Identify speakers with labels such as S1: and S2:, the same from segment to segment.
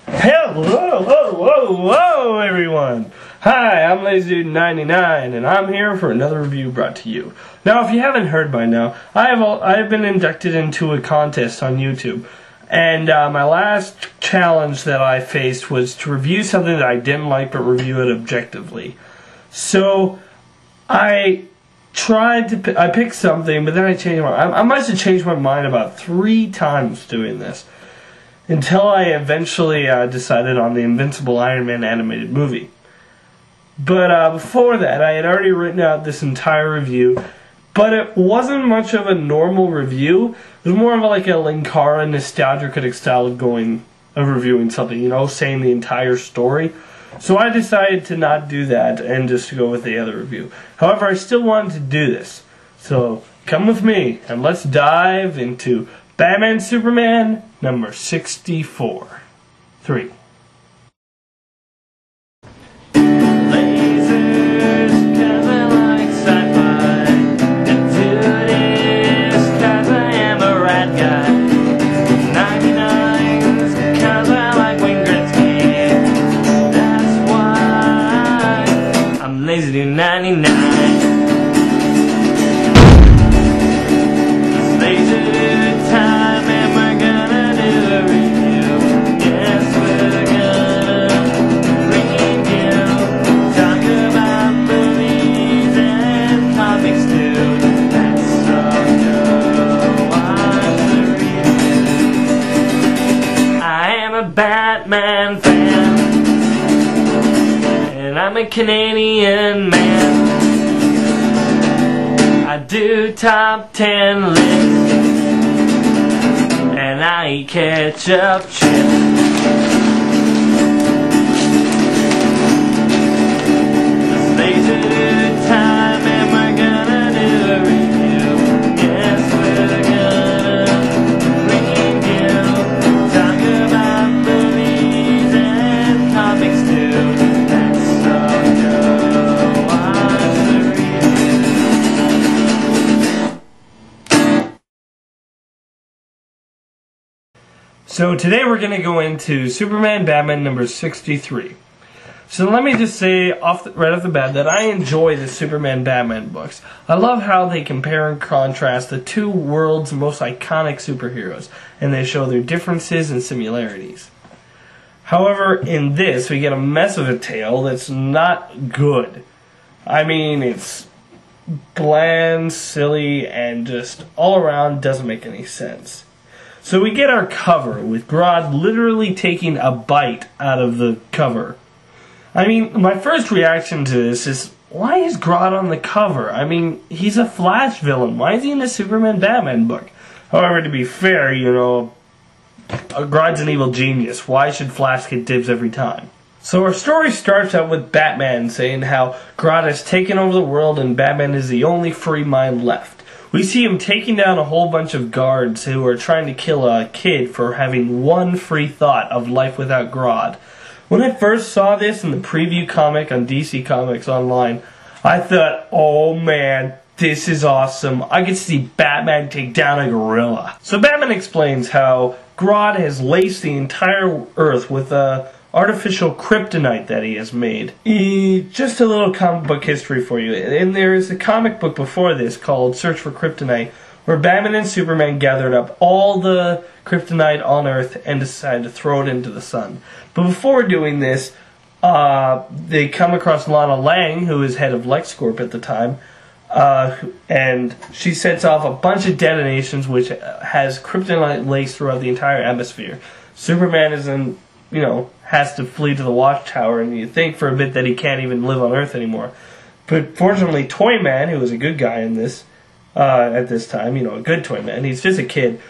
S1: Hello, everyone. Hi, I'm LazyDude99, and I'm here for another review brought to you. Now, if you haven't heard by now, I have been inducted into a contest on YouTube, and my last challenge that I faced was to review something that I didn't like, but review it objectively. So I picked something, but then I changed my mind. I must have changed my mind about 3 times doing this, until I eventually decided on the Invincible Iron Man animated movie. But before that, I had already written out this entire review, but it wasn't much of a normal review. It was more of like a Linkara Nostalgia Critic style of reviewing something, you know, saying the entire story. So I decided to not do that and just to go with the other review. However, I still wanted to do this. So come with me and let's dive into Batman Superman number 64. 3. LazyDude99. It's LazyDude time and we're gonna do a review. Yes, we're gonna review. Talk about movies and comics too. Let's all go watch the review. I am a Batman fan, and I'm a Canadian man. I do top 10 lists, and I eat ketchup chips. It's LazyDude time and we're gonna do a review. Yes, we're gonna review. Talk about movies and comics too. So today we're going to go into Superman Batman number 63. So let me just say right off the bat that I enjoy the Superman Batman books. I love how they compare and contrast the two world's most iconic superheroes, and they show their differences and similarities. However, in this we get a mess of a tale that's not good. I mean, it's bland, silly, and just all around doesn't make any sense. So we get our cover with Grodd literally taking a bite out of the cover. I mean, my first reaction to this is, why is Grodd on the cover? I mean, he's a Flash villain. Why is he in a Superman Batman book? However, to be fair, you know, Grodd's an evil genius. Why should Flash get dibs every time? So our story starts out with Batman saying how Grodd has taken over the world and Batman is the only free mind left. We see him taking down a whole bunch of guards who are trying to kill a kid for having one free thought of life without Grodd. When I first saw this in the preview comic on DC Comics Online, I thought, oh man, this is awesome. I get to see Batman take down a gorilla. So Batman explains how Grodd has laced the entire Earth with a artificial kryptonite that he has made. Just a little comic book history for you. And there is a comic book before this called Search for Kryptonite, where Batman and Superman gathered up all the kryptonite on Earth and decided to throw it into the sun. But before doing this, they come across Lana Lang, who is head of LexCorp at the time, and she sets off a bunch of detonations which has kryptonite laced throughout the entire atmosphere. Superman is in, you know, has to flee to the Watchtower, and you think for a bit that he can't even live on Earth anymore. But fortunately, Toyman, who was a good guy in this, at this time, you know, a good Toyman, he's just a kid,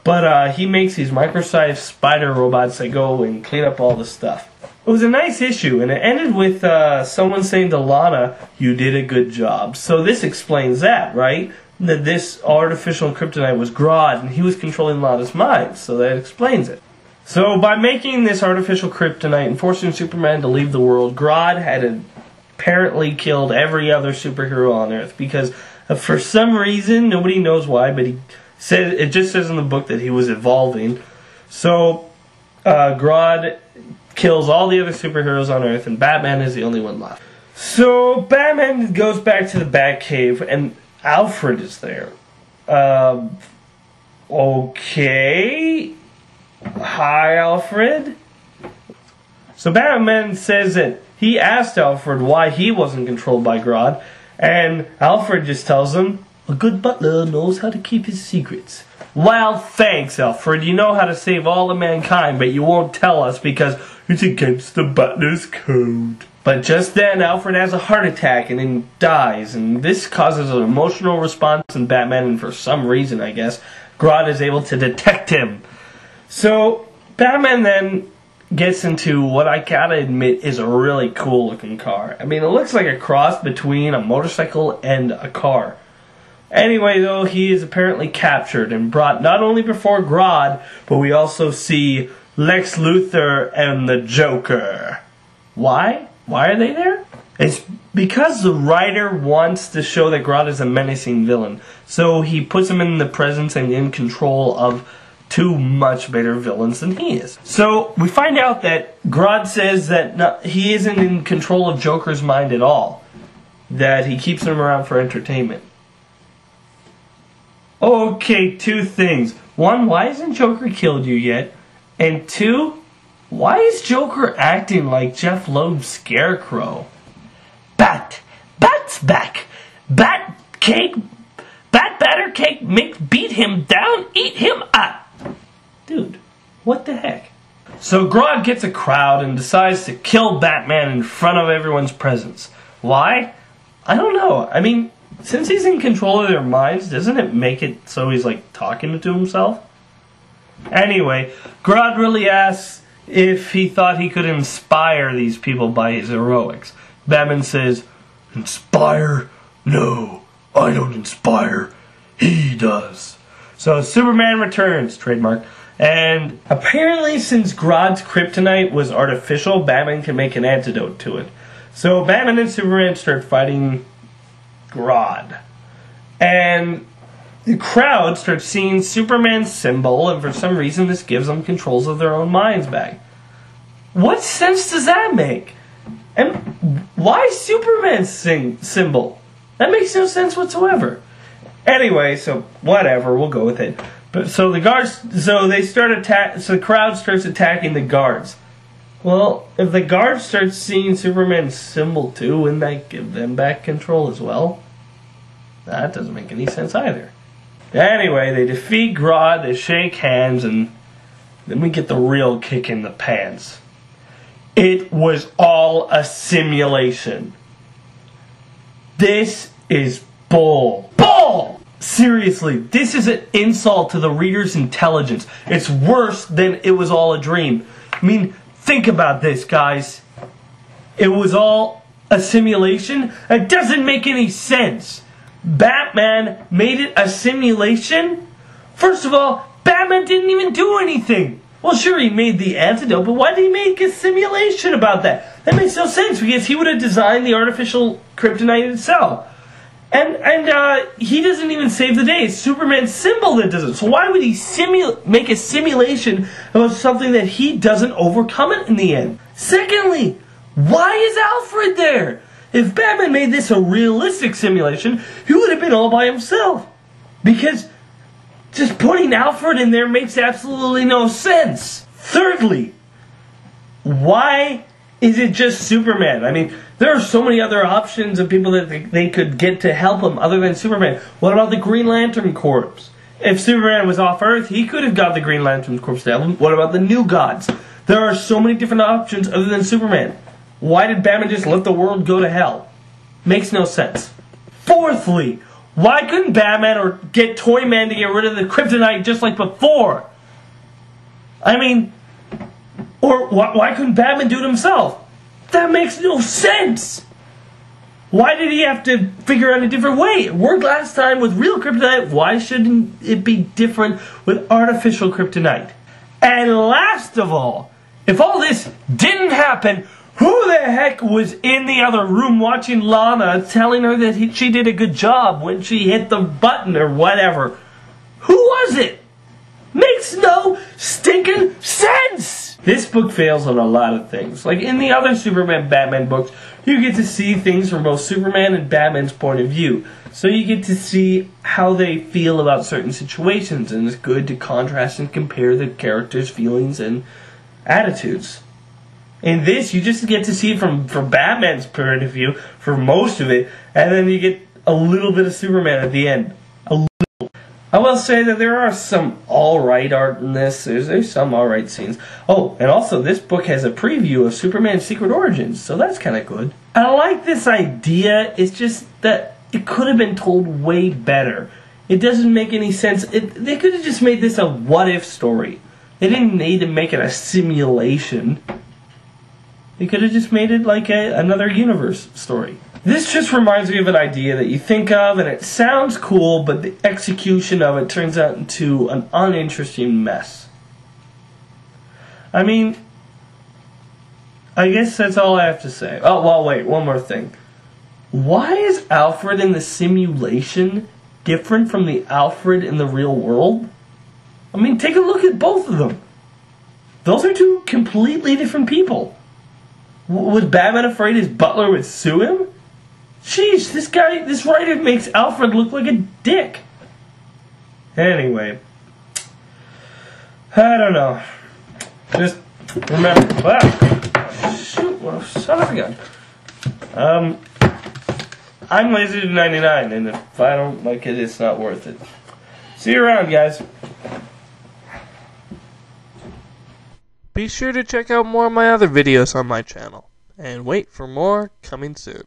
S1: but he makes these micro-sized spider robots that go and clean up all the stuff. It was a nice issue, and it ended with someone saying to Lana, "You did a good job." So this explains that, right? That this artificial kryptonite was Grodd, and he was controlling Lana's mind, so that explains it. So by making this artificial kryptonite and forcing Superman to leave the world, Grodd had apparently killed every other superhero on Earth because for some reason, nobody knows why, but it just says in the book that he was evolving. So Grodd kills all the other superheroes on Earth, and Batman is the only one left. So Batman goes back to the Batcave, and Alfred is there. Okay. Hi, Alfred. So Batman says that he asked Alfred why he wasn't controlled by Grodd, and Alfred just tells him, a good butler knows how to keep his secrets. Well, thanks, Alfred. You know how to save all of mankind, but you won't tell us because it's against the butler's code. But just then, Alfred has a heart attack and then dies, and this causes an emotional response in Batman, and for some reason, I guess, Grodd is able to detect him. So, Batman then gets into what I gotta admit is a really cool looking car. I mean, it looks like a cross between a motorcycle and a car. Anyway, though, he is apparently captured and brought not only before Grodd, but we also see Lex Luthor and the Joker. Why? Why are they there? It's because the writer wants to show that Grodd is a menacing villain. So he puts him in the presence and in control of two much better villains than he is. So we find out that Grodd says that he isn't in control of Joker's mind at all. That he keeps him around for entertainment. Okay, two things. One, why hasn't Joker killed you yet? And two, why is Joker acting like Jeff Loeb's Scarecrow? Bat's back. Bat batter cake, beat him down, eat him up. Dude, what the heck? So Grodd gets a crowd and decides to kill Batman in front of everyone's presence. Why? I don't know. I mean, since he's in control of their minds, doesn't it make it so he's like talking to himself? Anyway, Grodd really asks if he thought he could inspire these people by his heroics. Batman says, inspire? No, I don't inspire. He does. So Superman returns, trademark. And apparently since Grodd's kryptonite was artificial, Batman can make an antidote to it. So Batman and Superman start fighting Grodd. And the crowd starts seeing Superman's symbol, and for some reason this gives them controls of their own minds back. What sense does that make? And why Superman's symbol? That makes no sense whatsoever. Anyway, so whatever, we'll go with it. But so the crowd starts attacking the guards. Well, if the guards start seeing Superman's symbol too, wouldn't that give them back control as well? That doesn't make any sense either. Anyway, they defeat Grodd, they shake hands, and then we get the real kick in the pants. It was all a simulation. This is bull. Bull! Seriously, this is an insult to the reader's intelligence. It's worse than it was all a dream. I mean, think about this, guys. It was all a simulation? It doesn't make any sense. Batman made it a simulation? First of all, Batman didn't even do anything. Well, sure, he made the antidote, but why did he make a simulation about that? That makes no sense, because he would have designed the artificial kryptonite itself. And he doesn't even save the day. It's Superman's symbol that does it. So why would he make a simulation about something that he doesn't overcome it in the end? Secondly, why is Alfred there? If Batman made this a realistic simulation, he would have been all by himself. Because just putting Alfred in there makes absolutely no sense. Thirdly, why is it just Superman? I mean, there are so many other options of people that they could get to help him other than Superman. What about the Green Lantern Corps? If Superman was off Earth, he could have got the Green Lantern Corps to help him. What about the New Gods? There are so many different options other than Superman. Why did Batman just let the world go to hell? Makes no sense. Fourthly, why couldn't Batman or get Toyman to get rid of the kryptonite just like before? I mean, or why couldn't Batman do it himself? That makes no sense. Why did he have to figure out a different way? It worked last time with real kryptonite. Why shouldn't it be different with artificial kryptonite? And last of all, if all this didn't happen, who the heck was in the other room watching Lana telling her that she did a good job when she hit the button or whatever? Who was it? Makes no stinking sense! book fails on a lot of things. Like in the other Superman Batman books, you get to see things from both Superman and Batman's point of view. So you get to see how they feel about certain situations, and it's good to contrast and compare the characters' feelings and attitudes. In this, you just get to see from Batman's point of view for most of it, and then you get a little bit of Superman at the end. A little. I will say that there are some alright art in this. There's some alright scenes. Oh, and also this book has a preview of Superman's Secret Origins, so that's kind of good. I like this idea. It's just that it could have been told way better. It doesn't make any sense. They could have just made this a what-if story. They didn't need to make it a simulation. They could have just made it like another universe story. This just reminds me of an idea that you think of, and it sounds cool, but the execution of it turns out into an uninteresting mess. I mean, I guess that's all I have to say. Oh, well, wait, one more thing. Why is Alfred in the simulation different from the Alfred in the real world? I mean, take a look at both of them. Those are two completely different people. Was Batman afraid his butler would sue him? Jeez, this writer makes Alfred look like a dick. Anyway, I don't know. Just remember, shoot, well, son of a gun. I'm Lazy99, and if I don't like it, it's not worth it. See you around, guys.
S2: Be sure to check out more of my other videos on my channel, and wait for more coming soon.